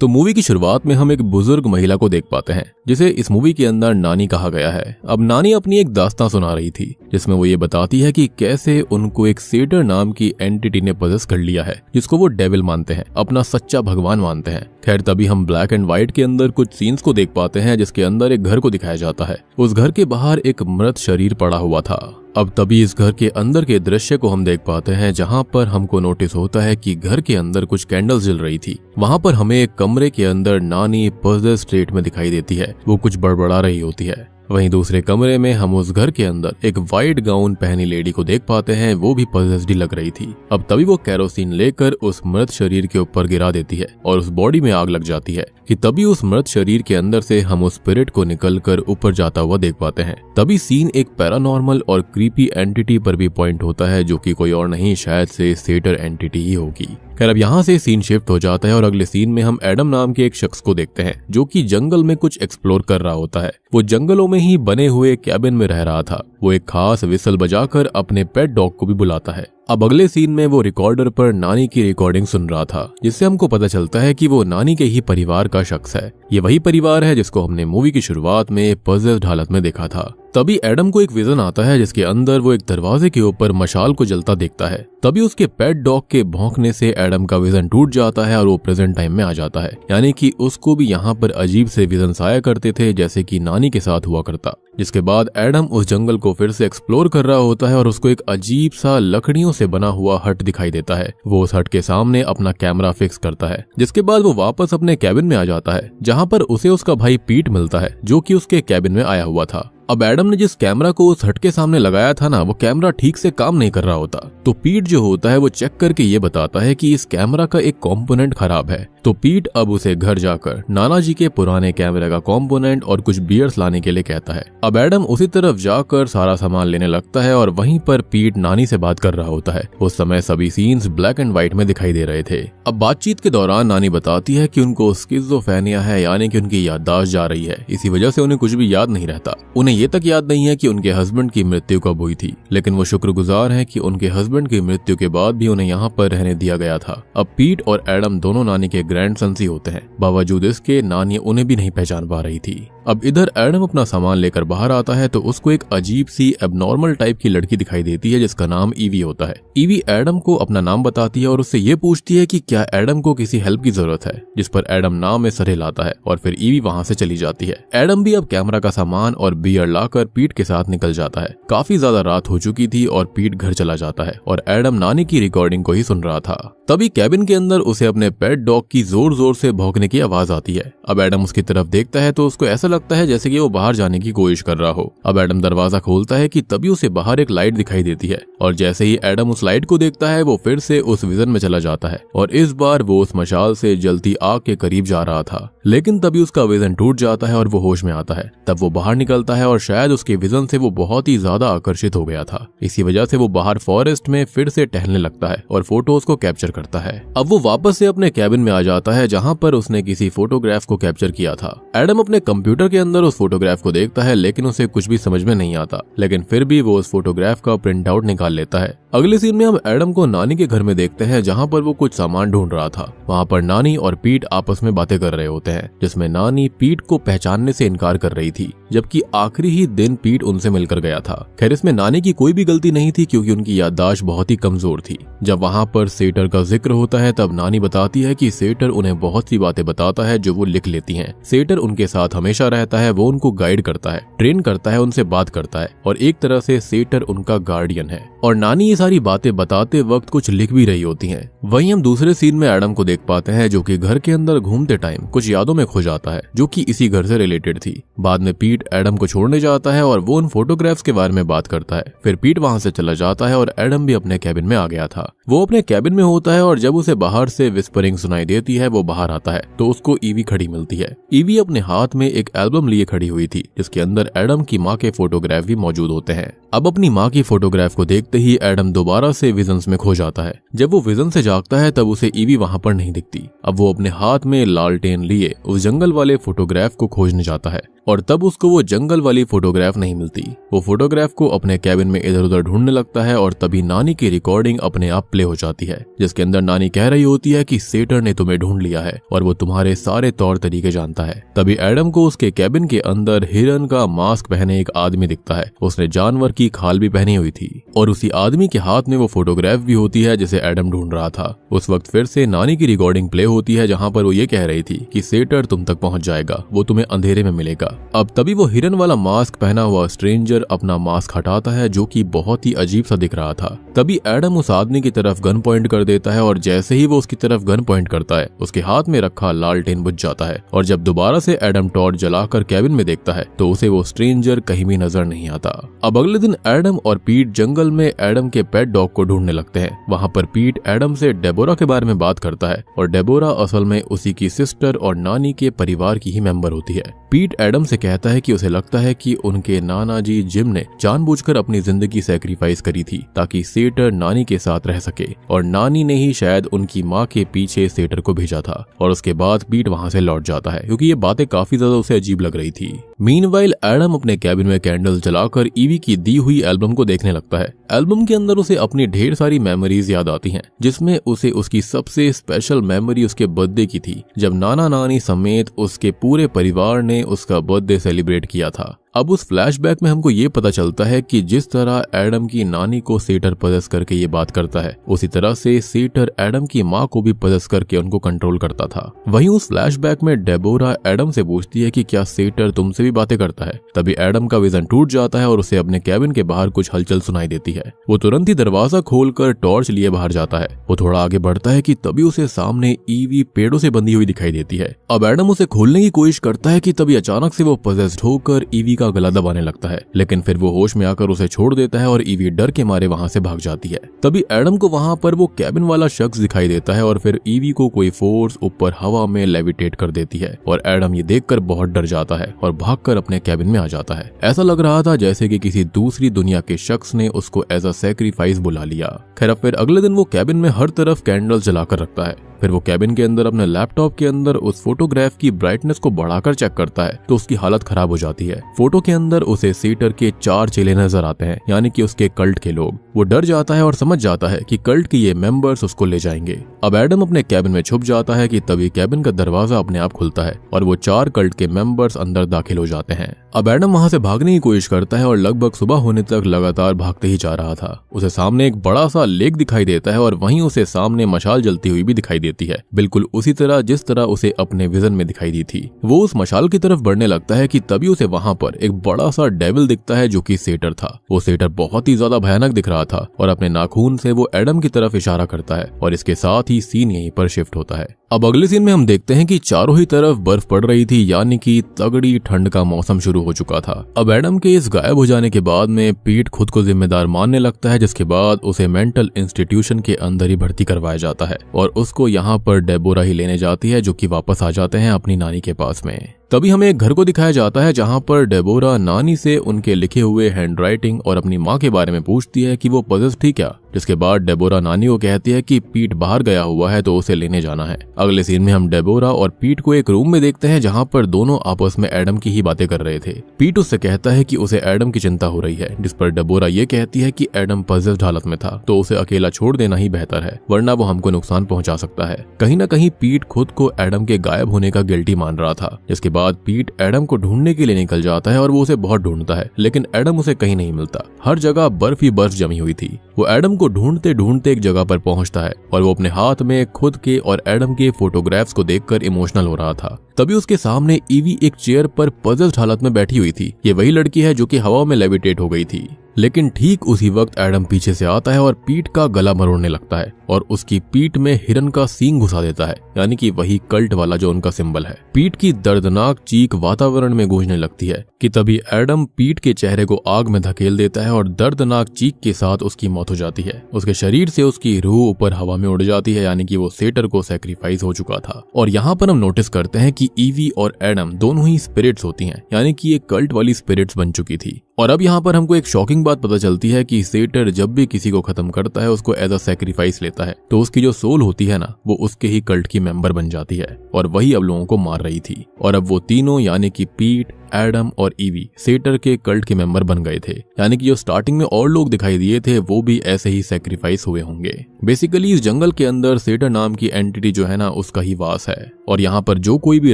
तो मूवी की शुरुआत में हम एक बुजुर्ग महिला को देख पाते हैं जिसे इस मूवी के अंदर नानी कहा गया है। अब नानी अपनी एक दास्तां सुना रही थी जिसमें वो ये बताती है कि कैसे उनको एक सेटर नाम की एंटिटी ने पजेस कर लिया है जिसको वो डेविल मानते हैं, अपना सच्चा भगवान मानते हैं। खैर तभी हम ब्लैक एंड व्हाइट के अंदर कुछ सीन्स को देख पाते हैं जिसके अंदर एक घर को दिखाया जाता है। उस घर के बाहर एक मृत शरीर पड़ा हुआ था। अब तभी इस घर के अंदर के दृश्य को हम देख पाते हैं जहां पर हमको नोटिस होता है कि घर के अंदर कुछ कैंडल्स जल रही थी। वहां पर हमें एक कमरे के अंदर नानी पजेस्ड स्टेट में दिखाई देती है, वो कुछ बड़बड़ा रही होती है। वहीं दूसरे कमरे में हम उस घर के अंदर एक वाइट गाउन पहनी लेडी को देख पाते हैं, वो भी पजेस्ड लग रही थी। अब तभी वो केरोसिन लेकर उस मृत शरीर के ऊपर गिरा देती है और उस बॉडी में आग लग जाती है कि तभी उस मृत शरीर के अंदर से हम उस स्पिरिट को निकलकर ऊपर जाता हुआ देख पाते हैं। तभी सीन एक पैरानॉर्मल और क्रीपी एंटिटी पर भी पॉइंट होता है जो कि कोई और नहीं, शायद से सेटर एंटिटी ही होगी। खैर अब यहाँ से सीन शिफ्ट हो जाता है और अगले सीन में हम एडम नाम के एक शख्स को देखते हैं जो कि जंगल में कुछ एक्सप्लोर कर रहा होता है। वो जंगलों में ही बने हुए कैबिन में रह रहा था। वो एक खास विसल बजाकर अपने पेट डॉग को भी बुलाता है। अब अगले सीन में वो रिकॉर्डर पर नानी की रिकॉर्डिंग सुन रहा था जिससे हमको पता चलता है कि वो नानी के ही परिवार का शख्स है। ये वही परिवार है जिसको हमने मूवी की शुरुआत में पजेस्ड हालत में देखा था। तभी एडम को एक विजन आता है जिसके अंदर वो एक दरवाजे के ऊपर मशाल को जलता देखता है। तभी उसके पेट डॉग के भौंकने से एडम का विजन टूट जाता है और वो प्रेजेंट टाइम में आ जाता है, यानी कि उसको भी यहाँ पर अजीब से विजन आया करते थे जैसे कि नानी के साथ हुआ करता। जिसके बाद एडम उस जंगल को फिर से एक्सप्लोर कर रहा होता है और उसको एक अजीब सा लकड़ियों से बना हुआ हट दिखाई देता है। वो उस हट के सामने अपना कैमरा फिक्स करता है जिसके बाद वो वापस अपने कैबिन में आ जाता है जहाँ पर उसे उसका भाई पीट मिलता है जो कि उसके कैबिन में आया हुआ था। अब एडम ने जिस कैमरा को उस हट के सामने लगाया था ना, वो कैमरा ठीक से काम नहीं कर रहा होता। तो पीट जो होता है वो चेक करके ये बताता है कि इस कैमरा का एक कंपोनेंट खराब है। तो पीट अब उसे घर जाकर नाना जी के पुराने कैमरे का कंपोनेंट और कुछ बियर्स लाने के लिए कहता है। अब एडम उसी तरफ जाकर सारा सामान लेने लगता है और वहीं पर पीट नानी से बात कर रहा होता है। उस समय सभी सीन्स ब्लैक एंड व्हाइट में दिखाई दे रहे थे। अब बातचीत के दौरान नानी बताती है कि उनको स्किज़ोफ्रेनिया है, यानी कि उनकी याददाश्त जा रही है। इसी वजह से उन्हें कुछ भी याद नहीं रहता। उन्हें ये तक याद नहीं है कि उनके हस्बैंड की मृत्यु कब हुई थी, लेकिन वो शुक्रगुजार हैं कि उनके हस्बैंड की मृत्यु के बाद भी उन्हें यहाँ पर रहने दिया गया था। अब पीट और एडम दोनों नानी के ग्रैंडसन ही होते हैं, बावजूद इसके नानी उन्हें भी नहीं पहचान पा रही थी। अब इधर एडम अपना सामान लेकर बाहर आता है तो उसको एक अजीब सी एबनॉर्मल टाइप की लड़की दिखाई देती है जिसका नाम ईवी होता है। ईवी एडम को अपना नाम बताती है और उससे ये पूछती है कि क्या एडम को किसी हेल्प की जरूरत है, जिस पर एडम नाम में सर हिलाता है और फिर ईवी वहां से चली जाती है। एडम भी अब कैमरा का सामान और बियर लाकर पीट के साथ निकल जाता है। काफी ज्यादा रात हो चुकी थी और पीट घर चला जाता है और एडम नानी की रिकॉर्डिंग को ही सुन रहा था। तभी कैबिन के अंदर उसे अपने पेट डॉग की जोर जोर से भौंकने की आवाज आती है। अब एडम उसकी तरफ देखता है तो उसको ऐसा लगता है जैसे कि वो बाहर जाने की कोशिश कर रहा हो। अब एडम दरवाजा खोलता है कि तभी उसे बाहर एक लाइट दिखाई देती है और जैसे ही एडम उस लाइट को देखता है वो फिर से उस विजन में चला जाता है और इस बार वो उस मशाल से जलती आग के करीब जा रहा था। लेकिन तभी उसका विजन टूट जाता है और वो होश में आता है। तब वो बाहर निकलता है और शायद उसके विजन से वो बहुत ही ज्यादा आकर्षित हो गया था। इसी वजह से वो बाहर फॉरेस्ट में फिर से टहलने लगता है और फोटोज को कैप्चर करता है। अब वो वापस से अपने कैबिन में आ जाता है जहाँ पर उसने किसी फोटोग्राफ को कैप्चर किया था। एडम अपने कंप्यूटर के अंदर उस फोटोग्राफ को देखता है लेकिन उसे कुछ भी समझ में नहीं आता, लेकिन फिर भी वो उस फोटोग्राफ का प्रिंट आउट निकाल लेता है। अगले सीन में हम एडम को नानी के घर में देखते हैं जहाँ पर वो कुछ सामान ढूंढ रहा था। वहाँ पर नानी और पीट आपस में बातें कर रहे होते हैं जिसमें नानी पीट को पहचानने से इनकार कर रही थी, जबकि आखिरी ही दिन पीट उनसे मिलकर गया था। खैर इसमें नानी की कोई भी गलती नहीं थी क्योंकि उनकी याददाश्त बहुत ही कमजोर थी। जब वहाँ पर सेटर का जिक्र होता है तब नानी बताती है कि सेटर उन्हें बहुत सी बातें बताता है जो वो लिख लेती हैं। सेटर उनके साथ हमेशा रहता है, वो उनको गाइड करता है, ट्रेन करता है, उनसे बात करता है और एक तरह से सेटर उनका गार्डियन है। और नानी ये सारी बातें बताते वक्त कुछ लिख भी रही होती हैं। वहीं हम दूसरे सीन में एडम को देख पाते हैं जो कि घर के अंदर घूमते टाइम कुछ यादों में खो जाता है जो कि इसी घर से रिलेटेड थी। बाद में पीट एडम को छोड़ने जाता है और वो उन फोटोग्राफ्स के बारे में बात करता है। फिर पीट वहां से चला जाता है और एडम भी अपने कैबिन में आ गया था। वो अपने कैबिन में होता है और जब उसे बाहर से विस्परिंग सुनाई देती है वो बाहर आता है तो उसको ईवी खड़ी मिलती है। ईवी अपने हाथ में एक एल्बम लिए खड़ी हुई थी जिसके अंदर एडम की माँ के फोटोग्राफ भी मौजूद होते हैं। अब अपनी माँ की फोटोग्राफ को देखते ही एडम दोबारा से विजन्स में खो जाता है। जब वो विजन से जागता है तब उसे ईवी वहां पर नहीं दिखती। अब वो अपने हाथ में लालटेन लिए उस जंगल वाले फोटोग्राफ को खोजने जाता है और तब उसको वो जंगल वाली फोटोग्राफ नहीं मिलती। वो फोटोग्राफ को अपने कैबिन में इधर उधर ढूंढने लगता है और तभी नानी की रिकॉर्डिंग अपने आप प्ले हो जाती है, जिसके अंदर नानी कह रही होती है कि सेटर ने तुम्हें ढूंढ लिया है और वो तुम्हारे सारे तौर तरीके जानता है। तभी एडम को उसके कैबिन के अंदर हिरन का मास्क पहने एक आदमी दिखता है। उसने जानवर की खाल भी पहनी हुई थी और उसी आदमी के हाथ में वो फोटोग्राफ भी होती है जिसे एडम ढूंढ रहा था। उस वक्त फिर से नानी की रिकॉर्डिंग प्ले होती है जहां पर वो ये कह रही थी कि सेटर तुम तक पहुंच जाएगा, वो तुम्हें अंधेरे में मिलेगा। अब तभी वो हिरन वाला मास्क पहना हुआ स्ट्रेंजर अपना मास्क हटाता है जो कि बहुत ही अजीब सा दिख रहा था। तभी एडम उस आदमी की तरफ गन पॉइंट कर देता है और जैसे ही वो उसकी तरफ गन पॉइंट करता है उसके हाथ में रखा लालटेन बुझ जाता है और जब दोबारा से एडम टॉर्च जलाकर कैबिन में देखता है तो उसे वो स्ट्रेंजर कहीं भी नजर नहीं आता। अब अगले दिन एडम और पीट जंगल में एडम के पेट डॉग को ढूंढने लगते हैं। वहां पर पीट एडम से डेबोरा के बारे में बात करता है और डेबोरा असल में उसी की सिस्टर और नानी के परिवार की ही मेंबर होती है। पीट एडम से कहता है कि उसे लगता है कि उनके नाना जी जिम ने जानबूझकर अपनी जिंदगी सैक्रिफाइस करी थी ताकि सेटर नानी के साथ रह सके और नानी ने ही शायद उनकी माँ के पीछे सेटर को भेजा था। और उसके बाद पीट वहां से लौट जाता है क्योंकि ये बातें काफी ज्यादा उसे अजीब लग रही थी। मीनवाइल एडम अपने कैबिन में कैंडल जलाकर ईवी की दी हुई एल्बम को देखने लगता है। एल्बम के अंदर उसे अपनी ढेर सारी मेमोरीज याद आती हैं, जिसमें उसे उसकी सबसे स्पेशल मेमोरी उसके बर्थडे की थी जब नाना नानी समेत उसके पूरे परिवार ने उसका बर्थडे सेलिब्रेट किया था। अब उस फ्लैशबैक में हमको ये पता चलता है कि जिस तरह एडम की नानी को सेटर पजस करके ये बात करता है उसी तरह से सेटर एडम की माँ को भी पजस करके उनको कंट्रोल करता था। वहीं उस फ्लैशबैक में डेबोरा एडम से पूछती है कि क्या सेटर तुमसे भी बातें करता है। तभी एडम का विजन टूट जाता है और उसे अपने कैबिन के बाहर कुछ हलचल सुनाई देती है। वो तुरंत ही दरवाजा खोलकर टॉर्च लिए बाहर जाता है। वो थोड़ा आगे बढ़ता है कि तभी उसे सामने ईवी पेड़ों से बंधी हुई दिखाई देती है। अब एडम उसे खोलने की कोशिश करता है कि तभी अचानक से वो पजेस्ड होकर ईवी का गला दबाने लगता है, लेकिन फिर वो होश में आकर उसे छोड़ देता है और ईवी डर के मारे वहां से भाग जाती है। तभी एडम को वहां पर वो कैबिन वाला शख्स दिखाई देता है और फिर ईवी को कोई फोर्स ऊपर हवा में लेविटेट कर देती है और एडम ये देखकर बहुत डर जाता है और भागकर अपने कैबिन में आ जाता है। ऐसा लग रहा था जैसे कि किसी दूसरी दुनिया के शख्स ने उसको एज अ सैक्रिफाइस बुला लिया। खैर फिर अगले दिन वो कैबिन में हर तरफ कैंडल्स जलाकर रखता है। फिर वो कैबिन के अंदर अपने लैपटॉप के अंदर उस फोटोग्राफ की ब्राइटनेस को बढ़ाकर चेक करता है तो उसकी हालत खराब हो जाती है। फोटो के अंदर उसे सेटर के 4 चेले नजर आते हैं, यानी कि उसके कल्ट के लोग। वो डर जाता है और समझ जाता है कि कल्ट के ये मेंबर्स उसको ले जाएंगे। अब एडम अपने कैबिन में छुप जाता है कि तभी कैबिन का दरवाजा अपने आप खुलता है और वो 4 कल्ट के मेंबर्स अंदर दाखिल हो जाते हैं। अब एडम वहां से भागने की कोशिश करता है और लगभग सुबह होने तक लगातार भागते ही जा रहा था। उसे सामने एक बड़ा सा लेक दिखाई देता है और वहीं उसे सामने मशाल जलती हुई भी दिखाई देती है, बिल्कुल उसी तरह जिस तरह उसे अपने विजन में दिखाई दी थी। वो उस मशाल की तरफ बढ़ने लगता है कि तभी उसे वहां पर एक बड़ा सा डेविल दिखता है जो कि सेटर था। वो सेटर बहुत ही ज्यादा भयानक दिख रहा था और अपने नाखून से वो एडम की तरफ इशारा करता है और इसके साथ ही सीन यहीं पर शिफ्ट होता है। अब अगले सीन में हम देखते हैं कि चारों ही तरफ बर्फ पड़ रही थी, यानी कि तगड़ी ठंड का मौसम शुरू हो चुका था। अब एडम के इस गायब हो जाने के बाद में पीट खुद को जिम्मेदार मानने लगता है, जिसके बाद उसे मेंटल इंस्टीट्यूशन के अंदर ही भर्ती करवाया जाता है और उसको यहाँ पर डेबोरा ही लेने जाती है, जो कि वापस आ जाते हैं अपनी नानी के पास में। तभी हमें एक घर को दिखाया जाता है जहां पर डेबोरा नानी से उनके लिखे हुए हैंडराइटिंग और अपनी माँ के बारे में पूछती है कि वो पजेस्ड थी क्या, जिसके बाद डेबोरा नानी को कहती है कि पीट बाहर गया हुआ है तो उसे लेने जाना है। अगले सीन में हम डेबोरा और पीट को एक रूम में देखते हैं जहां पर दोनों आपस में एडम की ही बातें कर रहे थे। पीट उससे कहता है कि उसे एडम की चिंता हो रही है, जिस पर डेबोरा ये कहती है कि एडम पजेस्ड हालत में था तो उसे अकेला छोड़ देना ही बेहतर है, वरना वो हमको नुकसान पहुंचा सकता है। कहीं न कहीं पीट खुद को एडम के गायब होने का गिल्टी मान रहा था। जिसके बाद पीट एडम को ढूंढने के लिए निकल जाता है और वो उसे बहुत ढूंढता है, लेकिन एडम उसे कहीं नहीं मिलता। हर जगह बर्फ ही बर्फ जमी हुई थी। वो एडम को ढूंढते ढूंढते एक जगह पर पहुंचता है और वो अपने हाथ में खुद के और एडम के फोटोग्राफ्स को देखकर इमोशनल हो रहा था। तभी उसके सामने ईवी एक चेयर पर पजल्ड हालत में बैठी हुई थी। ये वही लड़की है जो कि हवा में लेविटेट हो गई थी। लेकिन ठीक उसी वक्त एडम पीछे से आता है और पीट का गला मरोड़ने लगता है और उसकी पीठ में हिरन का सींग घुसा देता है, यानी कि वही कल्ट वाला जो उनका सिंबल है। पीट की दर्दनाक चीख वातावरण में गूंजने लगती है कि तभी एडम पीट के चेहरे को आग में धकेल देता है और दर्दनाक चीख के साथ उसकी मौत हो जाती है। उसके शरीर से उसकी रूह ऊपर हवा में उड़ जाती है, यानी कि वो सेटर को सैक्रिफाइस हो चुका था। और यहाँ पर हम नोटिस करते हैं कि ईवी और एडम दोनों ही स्पिरिट्स होती हैं, यानी कि ये कल्ट वाली स्पिरिट्स बन चुकी थी। और अब यहाँ पर हमको एक शॉकिंग बात पता चलती है कि सेटर जब भी किसी को खत्म करता है उसको एज अ सैक्रिफाइस लेता है, तो उसकी जो सोल होती है ना, वो उसके ही कल्ट की मेंबर बन जाती है और वही अब लोगों को मार रही थी। और अब वो तीनों यानी कि पीट, एडम और ईवी सेटर के कल्ट के मेंबर बन गए थे, यानी कि जो स्टार्टिंग में और लोग दिखाई दिए थे वो भी ऐसे ही सैक्रिफाइस हुए होंगे। बेसिकली इस जंगल के अंदर सेटर नाम की एंटिटी जो है ना उसका ही वास है, और यहाँ पर जो कोई भी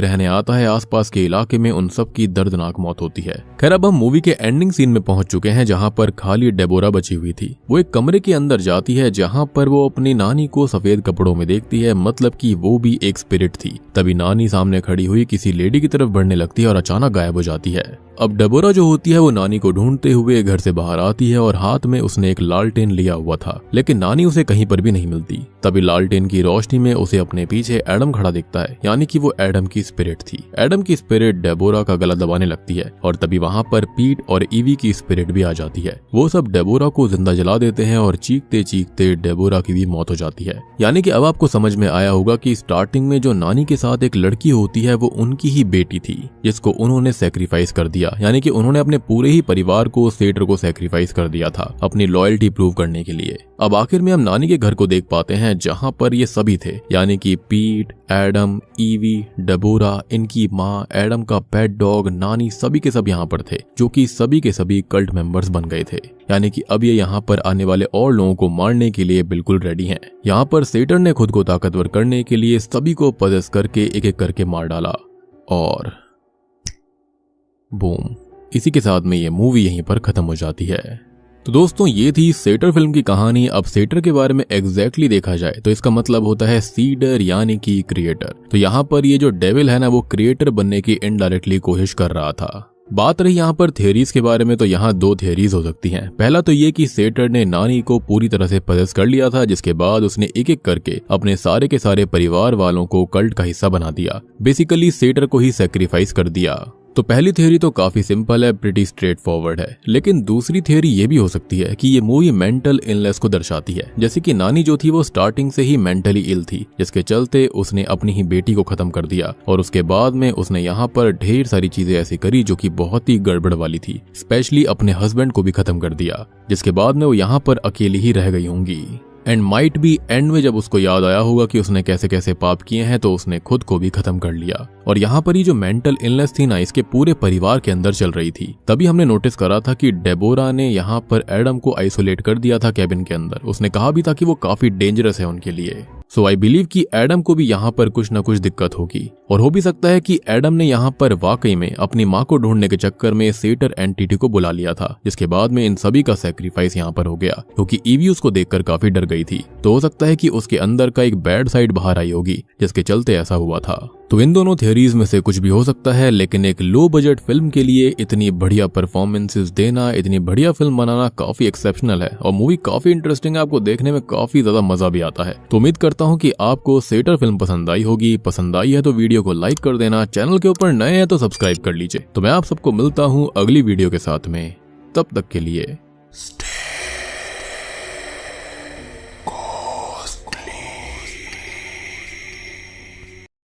रहने आता है आसपास के इलाके में उन सब की दर्दनाक मौत होती है। खैर अब हम मूवी के एंडिंग सीन में पहुंच चुके हैं, जहाँ पर खाली डेबोरा बची हुई थी। वो एक कमरे के अंदर जाती है जहाँ पर वो अपनी नानी को सफेद कपड़ों में देखती है, मतलब कि वो भी एक स्पिरिट थी। तभी नानी सामने खड़ी हुई किसी लेडी की तरफ बढ़ने लगती है और अचानक गायब हो जाती है। अब डेबोरा जो होती है वो नानी को ढूंढते हुए घर से बाहर आती है और हाथ में उसने एक लालटेन लिया हुआ था, लेकिन नानी उसे कहीं पर भी नहीं मिलती। तभी लालटेन की रोशनी में उसे अपने पीछे एडम खड़ा दिखता है, यानी कि वो एडम की स्पिरिट थी। एडम की स्पिरिट डेबोरा का गला दबाने लगती है और तभी वहां पर पीट और ईवी की स्पिरिट भी आ जाती है। वो सब डेबोरा को जिंदा जला देते हैं और चीखते चीखते डेबोरा की भी मौत हो जाती है। यानी कि अब आपको समझ में आया होगा कि स्टार्टिंग में जो नानी के साथ एक लड़की होती है वो उनकी ही बेटी थी, जिसको उन्होंने सैक्रिफाइस कर दिया, यानी कि उन्होंने अपने पूरे ही परिवार को सेटर को सैक्रिफाइस कर दिया था अपनी लॉयल्टी प्रूव करने के लिए। अब आखिर में हम नानी के घर को देख पाते हैं जहां पर ये सभी थे, यानी कि पीट, एडम, ईवी, डेबोरा, इनकी माँ, एडम का पेट डॉग, नानी, सभी के सब यहाँ पर थे, जो कि सभी के सभी कल्ट मेंबर्स बन गए थे। यानी कि अब ये यहाँ पर आने वाले और लोगों को मारने के लिए बिल्कुल रेडी हैं। यहाँ पर सेटर ने खुद को ताकतवर करने के लिए सभी को पजेस करके एक एक करके मार डाला और बूम, इसी के साथ में ये मूवी यहीं पर खत्म हो जाती है। तो दोस्तों ये थी सेटर फिल्म की कहानी। अब सेटर के बारे में एग्जैक्टली देखा जाए तो इसका मतलब होता है सीडर, यानी कि क्रिएटर। तो यहाँ पर ये जो डेविल है ना वो क्रिएटर बनने की इनडायरेक्टली कोशिश कर रहा था। बात रही यहाँ पर थियरीज के बारे में, तो यहाँ दो थियरीज हो सकती हैं। पहला तो ये कि सेटर ने नानी को पूरी तरह से पजेस कर लिया था, जिसके बाद उसने एक एक करके अपने सारे के सारे परिवार वालों को कल्ट का हिस्सा बना दिया, बेसिकली सेटर को ही सैक्रिफाइस कर दिया। तो पहली थियरी तो काफी सिंपल है, प्रिटी स्ट्रेट फॉरवर्ड है। लेकिन दूसरी थियरी ये भी हो सकती है कि ये मूवी मेंटल इलनेस को दर्शाती है, जैसे कि नानी जो थी वो स्टार्टिंग से ही मेंटली इल थी, जिसके चलते उसने अपनी ही बेटी को खत्म कर दिया और उसके बाद में उसने यहाँ पर ढेर सारी चीजें ऐसी करी जो कि बहुत ही गड़बड़ वाली थी। स्पेशली अपने हस्बैंड को भी खत्म कर दिया, जिसके बाद में वो यहाँ पर अकेली ही रह गई होंगी। एंड माइट बी एंड में जब उसको याद आया होगा कि उसने कैसे कैसे पाप किए हैं तो उसने खुद को भी खत्म कर लिया। और यहाँ पर ही जो मेंटल इलनेस थी ना इसके पूरे परिवार के अंदर चल रही थी। तभी हमने नोटिस करा था कि डेबोरा ने यहाँ पर एडम को आइसोलेट कर दिया था कैबिन के अंदर। उसने कहा भी था कि वो काफी डेंजरस है उनके लिए। सो आई बिलीव कि एडम को भी यहाँ पर कुछ न कुछ दिक्कत होगी, और हो भी सकता है कि एडम ने यहाँ पर वाकई में अपनी माँ को ढूंढने के चक्कर में सेटर एंटिटी को बुला लिया था, जिसके बाद में इन सभी का सैक्रिफाइस यहाँ पर हो गया, क्योंकि ईवी उसको देखकर काफी डर गई थी। तो हो सकता है कि उसके अंदर का एक बैड साइड बाहर आई होगी, जिसके चलते ऐसा हुआ था। तो इन दोनों थियरीज में से कुछ भी हो सकता है, लेकिन एक लो बजट फिल्म के लिए इतनी बढ़िया परफॉर्मेंसेस देना, इतनी बढ़िया फिल्म बनाना काफी एक्सेप्शनल है, और मूवी काफी इंटरेस्टिंग है, आपको देखने में काफी ज्यादा मजा भी आता है। तो उम्मीद करता हूँ कि आपको सेटर फिल्म पसंद आई होगी। पसंद आई है तो वीडियो को लाइक कर देना, चैनल के ऊपर नए हैं तो सब्सक्राइब कर लीजिए। तो मैं आप सबको मिलता हूँ अगली वीडियो के साथ में, तब तक के लिए